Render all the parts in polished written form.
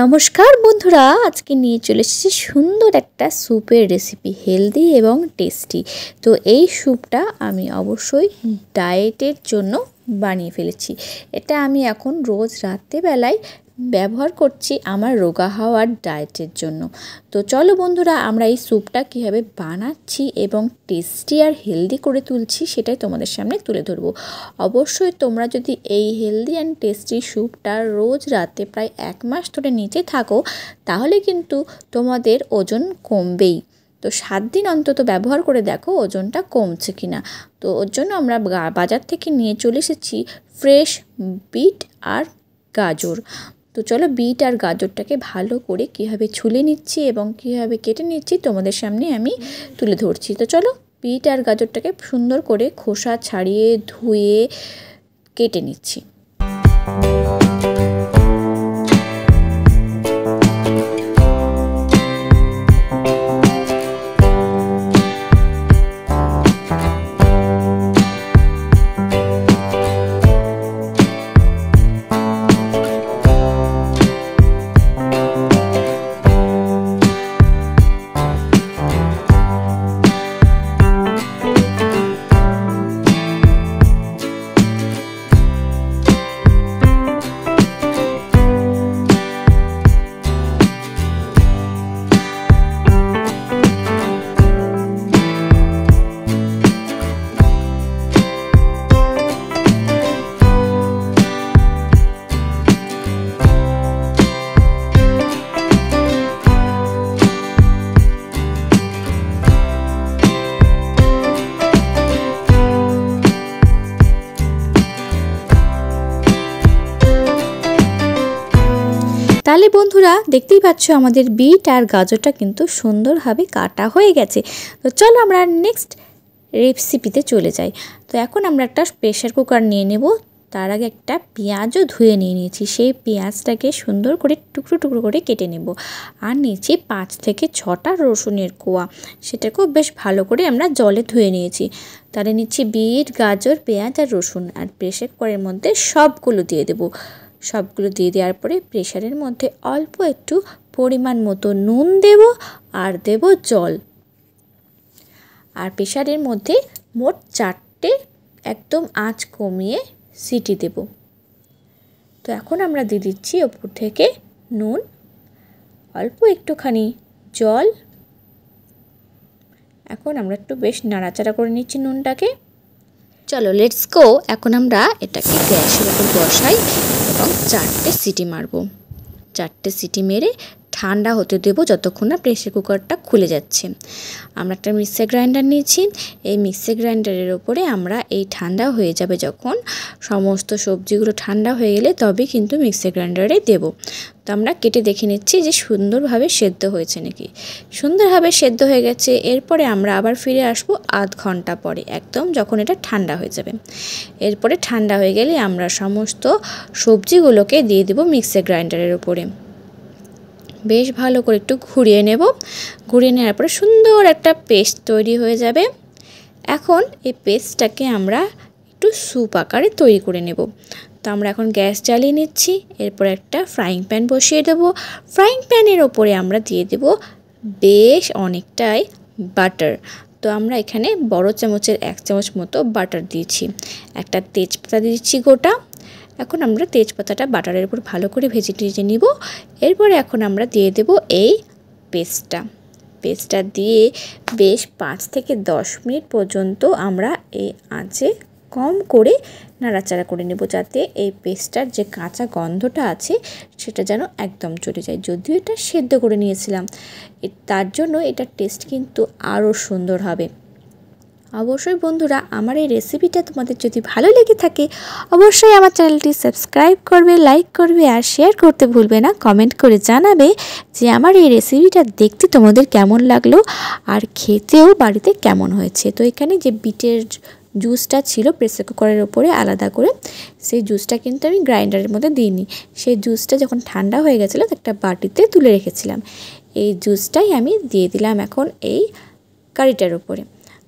নমস্কার বন্ধুরা, আজকে নিয়ে চলে এসেছি সুন্দর একটা স্যুপের রেসিপি, হেলদি এবং টেস্টি। তো এই স্যুপটা আমি অবশ্যই ডায়েটের জন্য বানিয়ে ফেলেছি। এটা আমি এখন রোজ রাত্রেবেলায় ব্যবহার করছি আমার রোগা হওয়ার ডায়েটের জন্য। তো চলো বন্ধুরা, আমরা এই স্যুপটা কীভাবে বানাচ্ছি এবং টেস্টি আর হেলদি করে তুলছি সেটাই তোমাদের সামনে তুলে ধরবো। অবশ্যই তোমরা যদি এই হেলদি অ্যান্ড টেস্টি স্যুপটা রোজ রাতে প্রায় 1 মাস ধরে নিতে থাকো, তাহলে কিন্তু তোমাদের ওজন কমবেই। তো 7 দিন অন্তত ব্যবহার করে দেখো ওজনটা কমছে কিনা। তো ওর জন্য আমরা বাজার থেকে নিয়ে চলে এসেছি ফ্রেশ বিট আর গাজর। তো চলো বিট আর গাজরটাকে ভালো করে কীভাবে ছুলে নিচ্ছি এবং কীভাবে কেটে নিচ্ছি তোমাদের সামনে আমি তুলে ধরছি। তো চলো বিট আর গাজরটাকে সুন্দর করে খোসা ছাড়িয়ে ধুয়ে কেটে নিচ্ছি। তাহলে বন্ধুরা দেখতেই পাচ্ছ আমাদের বিট আর গাজরটা কিন্তু সুন্দরভাবে কাটা হয়ে গেছে। তো চলো আমরা নেক্সট রেসিপিতে চলে যাই। তো এখন আমরা একটা প্রেশার কুকার নিয়ে নেব। তার আগে একটা পেঁয়াজও ধুয়ে নিয়েছি, সেই পেঁয়াজটাকে সুন্দর করে টুকরো টুকরো করে কেটে নেব। আর নিয়েছি 5 থেকে 6টা রসুনের কোয়া, সেটাকেও বেশ ভালো করে আমরা জলে ধুয়ে নিয়েছি। তাহলে নিচ্ছি বিট, গাজর, পেঁয়াজ আর রসুন, আর প্রেশার কুকারের মধ্যে সবগুলো দিয়ে দেবো। সবগুলো দিয়ে দেওয়ার পরে প্রেশারের মধ্যে অল্প একটু পরিমাণ মতো নুন দেব আর দেব জল। আর প্রেশারের মধ্যে মোট 4টে একদম আঁচ কমিয়ে সিটি দেব। তো এখন আমরা দিয়ে দিচ্ছি ওপর থেকে নুন, অল্প একটুখানি জল। এখন আমরা একটু বেশ নাড়াচাড়া করে নিচ্ছি নুনটাকে। চলো লেটস গো। এখন আমরা এটাকে গ্যাসের উপর বসাই এবং 4টে সিটি মারবো। 4টে সিটি মেরে ঠান্ডা হতে দেবো যতক্ষণ না প্রেসার কুকারটা খুলে যাচ্ছে। আমরা একটা মিক্সার গ্রাইন্ডার নিয়েছি। এই মিক্সার গ্রাইন্ডারের ওপরে আমরা এই ঠান্ডা হয়ে যাবে যখন, সমস্ত সবজিগুলো ঠান্ডা হয়ে গেলে তবে কিন্তু মিক্সার গ্রাইন্ডারে দেবো। তো আমরা কেটে দেখে নিচ্ছি যে সুন্দরভাবে সেদ্ধ হয়েছে নাকি। সুন্দরভাবে সেদ্ধ হয়ে গেছে। এরপরে আমরা আবার ফিরে আসবো আধ ঘন্টা পরে, একদম যখন এটা ঠান্ডা হয়ে যাবে। এরপরে ঠান্ডা হয়ে গেলে আমরা সমস্ত সবজিগুলোকে দিয়ে দেবো মিক্সার গ্রাইন্ডারের উপরে। বেশ ভালো করে একটু ঘুরিয়ে নেব। ঘুরিয়ে নেওয়ার পরে সুন্দর একটা পেস্ট তৈরি হয়ে যাবে। এখন এই পেস্টটাকে আমরা একটু স্যুপ আকারে তৈরি করে নেব। তো আমরা এখন গ্যাস জ্বালিয়ে নিচ্ছি। এরপর একটা ফ্রাইং প্যান বসিয়ে দেব। ফ্রাইং প্যানের ওপরে আমরা দিয়ে দেব বেশ অনেকটাই বাটার। তো আমরা এখানে বড় চামচের 1 চামচ মতো বাটার দিয়েছি। একটা তেজপাতা দিচ্ছি গোটা। এখন আমরা তেজপাতাটা বাটারের উপর ভালো করে ভেজে নিব। এরপরে এখন আমরা দিয়ে দেব এই পেস্টটা দিয়ে বেশ 5 থেকে 10 মিনিট পর্যন্ত আমরা এই আঁচে কম করে নাড়াচাড়া করে নেব, যাতে এই পেস্টটার যে কাঁচা গন্ধটা আছে সেটা যেন একদম চলে যায়। যদিও এটা সেদ্ধ করে নিয়েছিলাম, তার জন্য এটার টেস্ট কিন্তু আরও সুন্দর হবে। অবশ্যই বন্ধুরা, আমার এই রেসিপিটা তোমাদের যদি ভালো লেগে থাকে অবশ্যই আমার চ্যানেলটি সাবস্ক্রাইব করবে, লাইক করবে আর শেয়ার করতে ভুলবে না। কমেন্ট করে জানাবে যে আমার এই রেসিপিটা দেখতে তোমাদের কেমন লাগলো আর খেতেও বাড়িতে কেমন হয়েছে। তো এখানে যে বিটের জুসটা ছিল প্রেসার কুকারের ওপরে আলাদা করে, সেই জুসটা কিন্তু আমি গ্রাইন্ডারের মধ্যে দিইনি। সেই জুসটা যখন ঠান্ডা হয়ে গেছিলো একটা বাটিতে তুলে রেখেছিলাম। এই জুসটাই আমি দিয়ে দিলাম এখন এই কারিটার উপরে।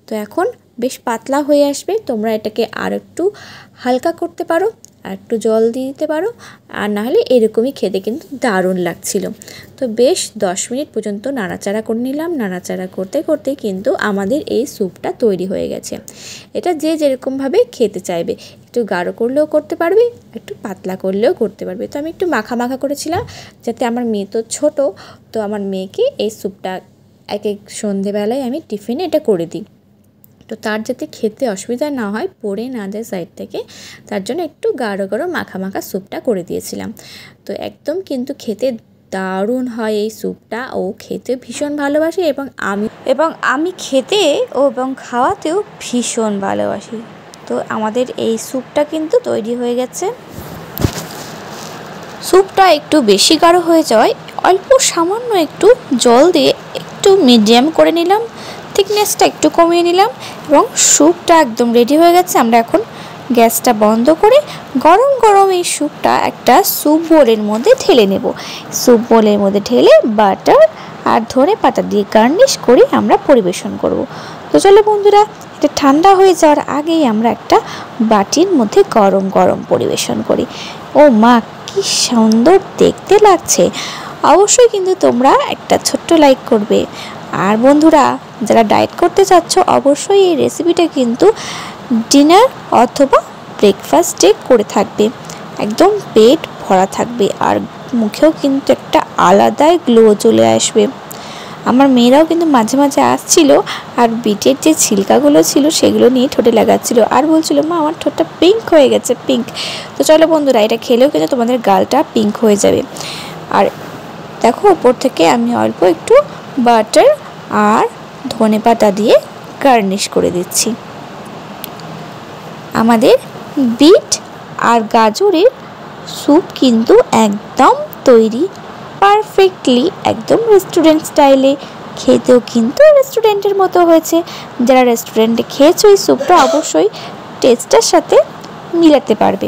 তো এখন বেশ পাতলা হয়ে আসবে। তোমরা এটাকে আর একটু হালকা করতে পারো। আর একটু জল দিয়ে দিতে পারো, আর না হলে এরকমই খেতে কিন্তু দারুণ লাগছিল। তো বেশ 10 মিনিট পর্যন্ত নাড়াচাড়া করে নিলাম। নাড়াচাড়া করতে করতে কিন্তু আমাদের এই স্যুপটা তৈরি হয়ে গেছে। এটা যে যেরকমভাবে খেতে চাইবে, একটু গাঢ় করলেও করতে পারবে, একটু পাতলা করলেও করতে পারবে। তো আমি একটু মাখা মাখা করেছিলাম, যাতে আমার মেয়ে তো ছোটো, তো আমার মেয়েকে এই স্যুপটা এক সন্ধেবেলায় আমি টিফিনে এটা করে দিই। তো তার যাতে খেতে অসুবিধা না হয়, পড়ে না যায় সাইড থেকে, তার জন্য একটু গাঢ় গাঢ় মাখা মাখা স্যুপটা করে দিয়েছিলাম। তো একদম কিন্তু খেতে দারুণ হয় এই স্যুপটা। ও খেতে ভীষণ ভালোবাসে এবং আমি খেতে এবং খাওয়াতেও ভীষণ ভালোবাসি। তো আমাদের এই স্যুপটা কিন্তু তৈরি হয়ে গেছে। স্যুপটা একটু বেশি গাঢ় হয়ে যাওয়ায় অল্প সামান্য একটু জল দিয়ে একটু মিডিয়াম করে নিলাম, থিকনেসটা একটু কমিয়ে নিলাম এবং স্যুপটা একদম রেডি হয়ে গেছে। আমরা এখন গ্যাসটা বন্ধ করে গরম গরম এই স্যুপটা একটা স্যুপ বোলের মধ্যে ঢেলে নেব। স্যুপ বোলের মধ্যে ঢেলে বাটার আর ধনেপাতা দিয়ে গার্নিশ করে আমরা পরিবেশন করব। তো চলো বন্ধুরা, এটা ঠান্ডা হয়ে যাওয়ার আগেই আমরা একটা বাটির মধ্যে গরম গরম পরিবেশন করি। ও মা, কি সুন্দর দেখতে লাগছে! অবশ্যই কিন্তু তোমরা একটা ছোট্ট লাইক করবে। আর বন্ধুরা, যারা ডায়েট করতে চাচ্ছ, অবশ্যই এই রেসিপিটা কিন্তু ডিনার অথবা ব্রেকফাস্টে করে থাকবে। একদম পেট ভরা থাকবে আর মুখেও কিন্তু একটা আলাদাই গ্লো চলে আসবে। আমার মেয়েরাও কিন্তু মাঝে মাঝে আসছিল আর বিটের যে ছিলকাগুলো ছিল সেগুলো নিয়ে ঠোঁটে লাগাচ্ছিল আর বলছিল, মা আমার ঠোঁটটা পিঙ্ক হয়ে গেছে, পিঙ্ক। তো চলো বন্ধুরা, এটা খেলেও কিন্তু তোমাদের গালটা পিঙ্ক হয়ে যাবে। আর দেখো, উপর থেকে আমি অল্প একটু বাটার আর ধনেপাতা দিয়ে গার্নিশ করে দিচ্ছি। আমাদের বিট আর গাজরের স্যুপ কিন্তু একদম তৈরি পারফেক্টলি, একদম রেস্টুরেন্ট স্টাইলে। খেতেও কিন্তু রেস্টুরেন্টের মতো হয়েছে। যারা রেস্টুরেন্টে খেয়েছো এই স্যুপটা, অবশ্যই টেস্টের সাথে মিলাতে পারবে।